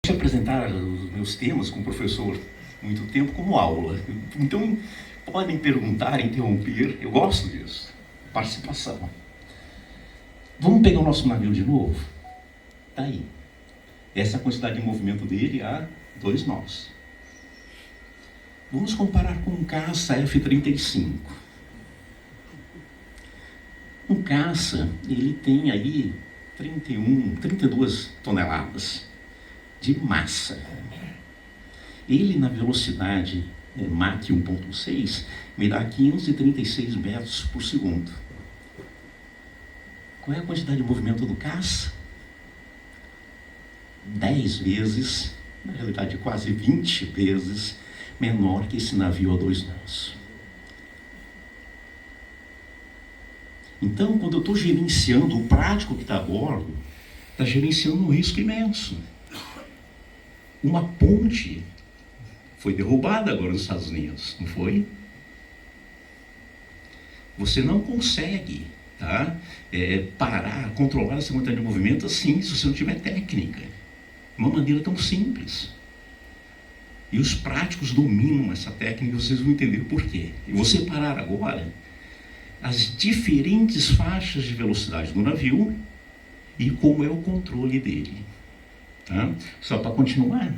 de apresentar os meus temas com o professor muito tempo como aula. Então, podem perguntar, interromper, eu gosto disso. Participação. Vamos pegar o nosso navio de novo? Tá aí. Essa é a quantidade de movimento dele a 2 nós. Vamos comparar com um caça F-35. Um caça, ele tem aí 32 toneladas de massa. Ele, na velocidade Mach 1.6, me dá 536 metros por segundo. Qual é a quantidade de movimento do caça? 10 vezes, na realidade quase 20 vezes, menor que esse navio a 2 nós. Então, quando eu estou gerenciando o prático que está a bordo, está gerenciando um risco imenso. Uma ponte foi derrubada agora nos Estados Unidos, não foi? Você não consegue, tá, parar, controlar essa quantidade de movimento assim, se você não tiver técnica. Uma maneira tão simples. E os práticos dominam essa técnica, vocês vão entender por quê. Eu vou separar agora as diferentes faixas de velocidade do navio e como é o controle dele. Tá? Só para continuar.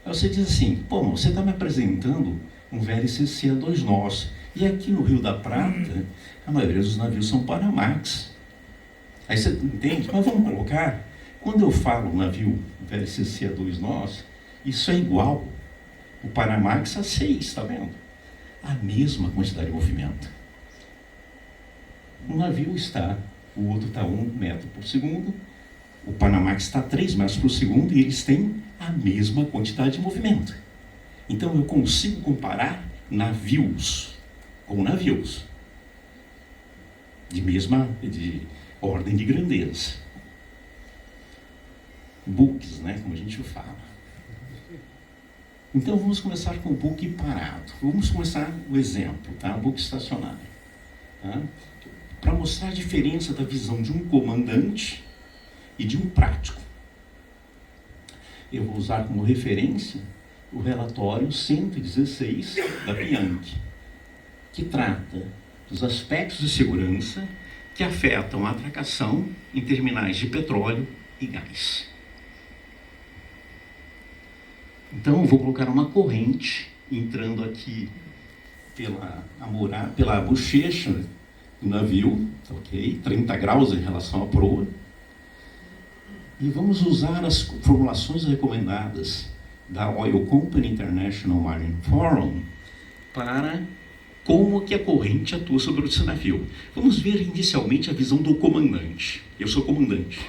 Aí você diz assim, pô, você está me apresentando um VLCC a 2 nós. E aqui no Rio da Prata, a maioria dos navios são Panamax. Aí você entende? Mas vamos colocar, quando eu falo navio VLCC a 2 nós, isso é igual o Panamax a 6, tá vendo? A mesma quantidade de movimento. Um navio está, o outro está 1 metro por segundo, o Panamax está 3 metros por segundo e eles têm a mesma quantidade de movimento. Então eu consigo comparar navios com navios de ordem de grandeza. Buques, né, como a gente fala. Então vamos começar com o buque parado. Vamos começar o exemplo, tá? O buque estacionário. Tá? Para mostrar a diferença da visão de um comandante e de um prático. Eu vou usar como referência o relatório 116 da Bianchi, que trata dos aspectos de segurança que afetam a atracação em terminais de petróleo e gás. Então, eu vou colocar uma corrente entrando aqui pela bochecha do navio, ok? 30 graus em relação à proa. E vamos usar as formulações recomendadas da Oil Company International Marine Forum para como que a corrente atua sobre esse navio. Vamos ver inicialmente a visão do comandante. Eu sou comandante.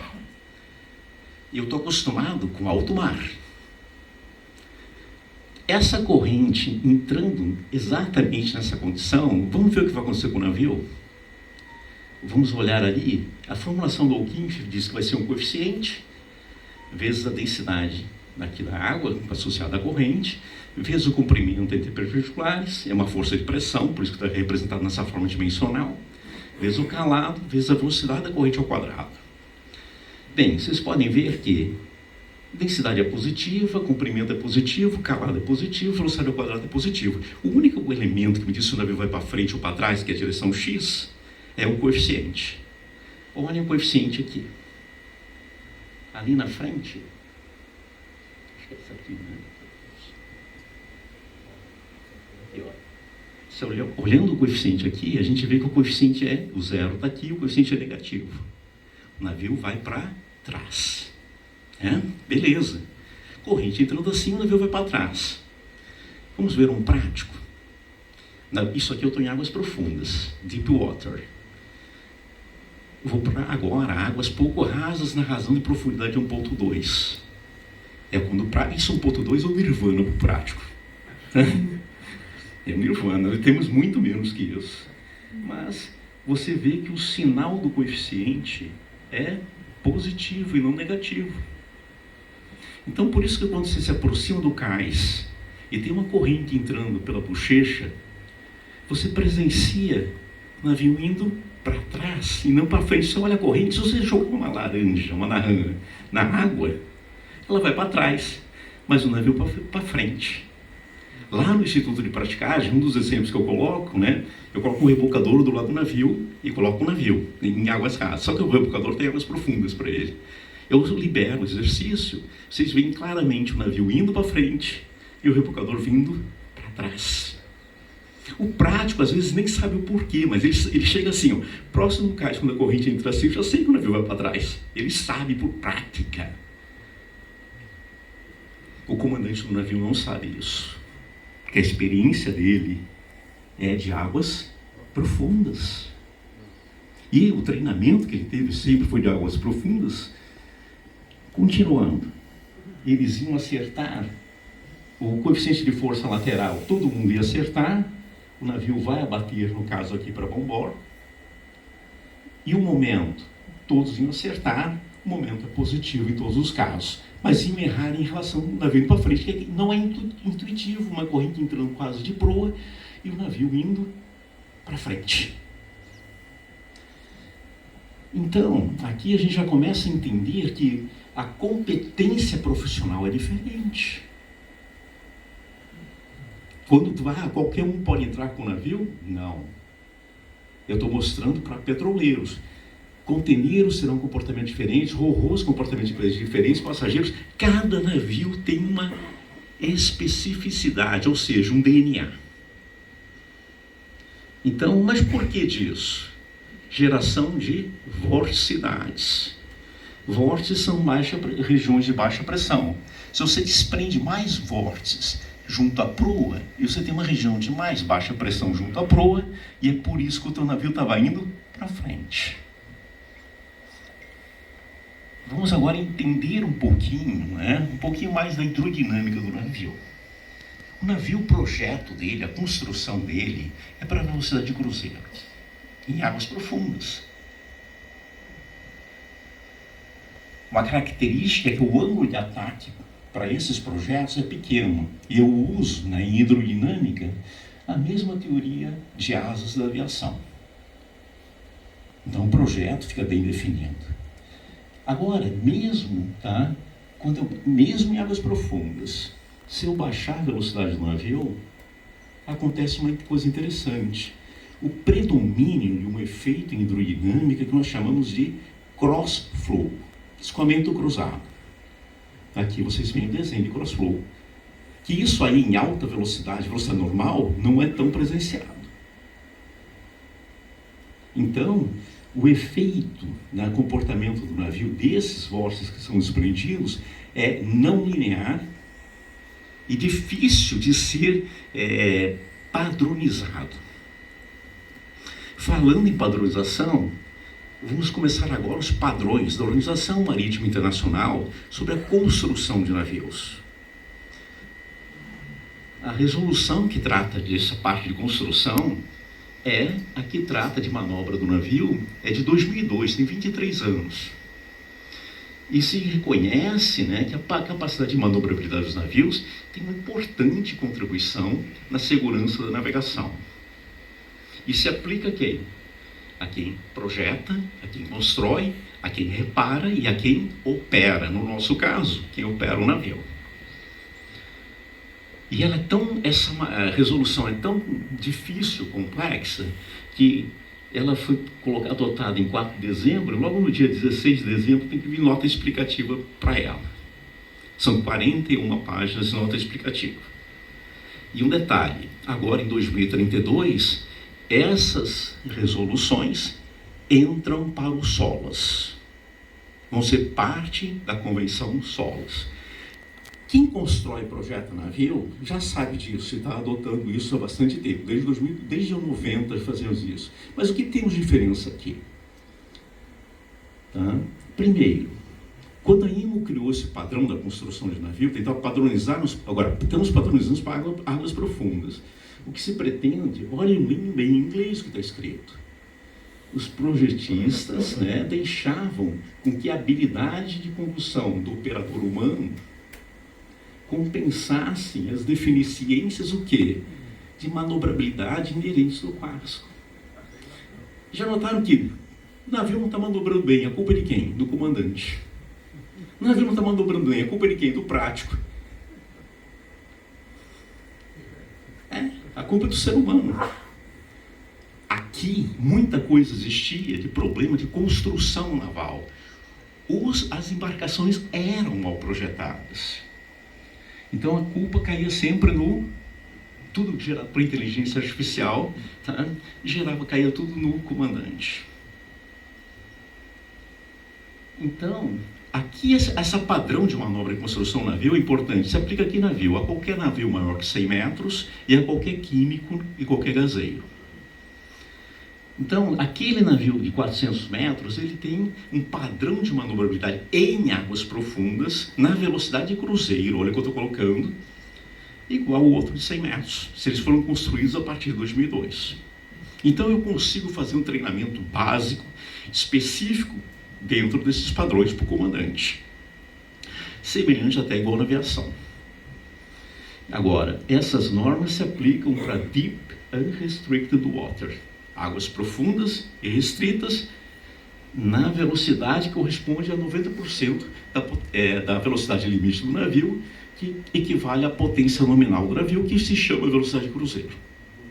Eu estou acostumado com alto mar. Essa corrente entrando exatamente nessa condição, vamos ver o que vai acontecer com o navio? Vamos olhar ali, a formulação do O'Keefe diz que vai ser um coeficiente, vezes a densidade daqui da água, associada à corrente, vezes o comprimento entre perpendiculares, é uma força de pressão, por isso que está representado nessa forma dimensional, vezes o calado, vezes a velocidade da corrente ao quadrado. Bem, vocês podem ver que densidade é positiva, comprimento é positivo, calado é positivo, velocidade ao quadrado é positivo. O único elemento que me diz se o navio vai para frente ou para trás, que é a direção X, é o coeficiente. Olha o coeficiente aqui. Ali na frente, acho que é essa aqui, né? Se olhando o coeficiente aqui, a gente vê que o coeficiente o zero está aqui, o coeficiente é negativo. O navio vai para trás. Beleza. Corrente entrando assim, o navio vai para trás. Vamos ver um prático. Isso aqui eu estou em águas profundas, deep water. Vou para agora águas pouco rasas na razão de profundidade de 1.2. Isso 1.2 é o nirvana para o prático. É o nirvana, temos muito menos que isso. Mas você vê que o sinal do coeficiente é positivo e não negativo. Então, por isso que quando você se aproxima do cais e tem uma corrente entrando pela bochecha, você presencia o navio indo para trás e não para frente. Você olha a corrente, se você jogar uma laranja, uma naranja na água, ela vai para trás, mas o navio para frente. Lá no Instituto de Praticagem, um dos exemplos que eu coloco, né, eu coloco um rebocador do lado do navio e coloco o navio em águas rasas. Só que o rebocador tem águas profundas para ele. Eu libero o exercício, vocês veem claramente o navio indo para frente e o rebocador vindo para trás. O prático, às vezes, nem sabe o porquê, mas ele chega assim, ó, próximo do cais, quando a corrente entra assim, eu já sei que o navio vai para trás. Ele sabe por prática. O comandante do navio não sabe isso, porque a experiência dele é de águas profundas. E o treinamento que ele teve sempre foi de águas profundas. Continuando, eles iam acertar o coeficiente de força lateral, todo mundo ia acertar, o navio vai abater, no caso aqui para Bombor, e o momento, todos iam acertar, o momento é positivo em todos os casos, mas iam errar em relação ao navio indo para frente, que não é intuitivo, uma corrente entrando quase de proa e o navio indo para frente. Então, aqui a gente já começa a entender que a competência profissional é diferente. Quando qualquer um pode entrar com o navio? Não. Eu estou mostrando para petroleiros. Conteneiros serão comportamentos diferentes, ro-ros comportamentos diferentes, passageiros. Cada navio tem uma especificidade, ou seja, um DNA. Então, mas por que disso? Geração de vorticidades. Vórtices são regiões de baixa pressão. Se você desprende mais vórtices junto à proa, e você tem uma região de mais baixa pressão junto à proa, e é por isso que o teu navio estava indo para frente. Vamos agora entender um pouquinho, né? Um pouquinho mais da hidrodinâmica do navio. O navio, o projeto dele, a construção dele, é para velocidade de cruzeiro, em águas profundas. Uma característica é que o ângulo de ataque para esses projetos é pequeno. E eu uso, né, em hidrodinâmica, a mesma teoria de asas da aviação. Então o projeto fica bem definido. Agora, mesmo em águas profundas, se eu baixar a velocidade do navio, acontece uma coisa interessante. O predomínio de um efeito em hidrodinâmica que nós chamamos de cross-flow, escoamento cruzado. Aqui vocês veem o desenho de cross-flow. Que isso aí em alta velocidade normal, não é tão presenciado. Então, o efeito no comportamento do navio desses vórtices que são desprendidos é não linear e difícil de ser padronizado. Falando em padronização, vamos começar agora os padrões da Organização Marítima Internacional sobre a construção de navios. A resolução que trata dessa parte de construção é a que trata de manobra do navio, é de 2002, tem 23 anos. E se reconhece, né, que a capacidade de manobrabilidade dos navios tem uma importante contribuição na segurança da navegação. E se aplica a quem? A quem projeta, a quem constrói, a quem repara e a quem opera. No nosso caso, quem opera o navio. E essa resolução é tão difícil, complexa, que ela foi adotada em 4 de dezembro, logo no dia 16 de dezembro tem que vir nota explicativa para ela. São 41 páginas de nota explicativa. E um detalhe, agora em 2032, essas resoluções entram para o SOLAS. Vão ser parte da Convenção SOLAS. Quem constrói e projeta navio já sabe disso e está adotando isso há bastante tempo. Desde 90 fazemos isso. Mas o que temos de diferença aqui? Tá? Primeiro, quando a IMO criou esse padrão da construção de navio, tentava padronizar, agora estamos padronizando para águas profundas. O que se pretende, olhem bem em inglês o que está escrito. Os projetistas, né, deixavam com que a habilidade de condução do operador humano compensassem as deficiências o quê? De manobrabilidade inerentes do casco. Já notaram que o navio não está manobrando bem, a culpa é de quem? Do comandante. O navio não está manobrando bem, a culpa é de quem? Do prático. A culpa é do ser humano. Aqui, muita coisa existia de problema de construção naval. As embarcações eram mal projetadas. Então a culpa caía sempre no... Tudo gerado por inteligência artificial, tá? Caía tudo no comandante. Então, aqui essa padrão de manobra e construção navio é importante. Se aplica aqui navio, a qualquer navio maior que 100 metros e a qualquer químico e qualquer gazeiro. Então, aquele navio de 400 metros, ele tem um padrão de manobrabilidade em águas profundas, na velocidade de cruzeiro, olha o que eu estou colocando, igual ao outro de 100 metros, se eles foram construídos a partir de 2002. Então, eu consigo fazer um treinamento básico, específico, dentro desses padrões para o comandante. Semelhante até igual na aviação. Agora, essas normas se aplicam para Deep Unrestricted Water, águas profundas e restritas, na velocidade que corresponde a 90% da velocidade limite do navio, que equivale à potência nominal do navio, que se chama velocidade de cruzeiro.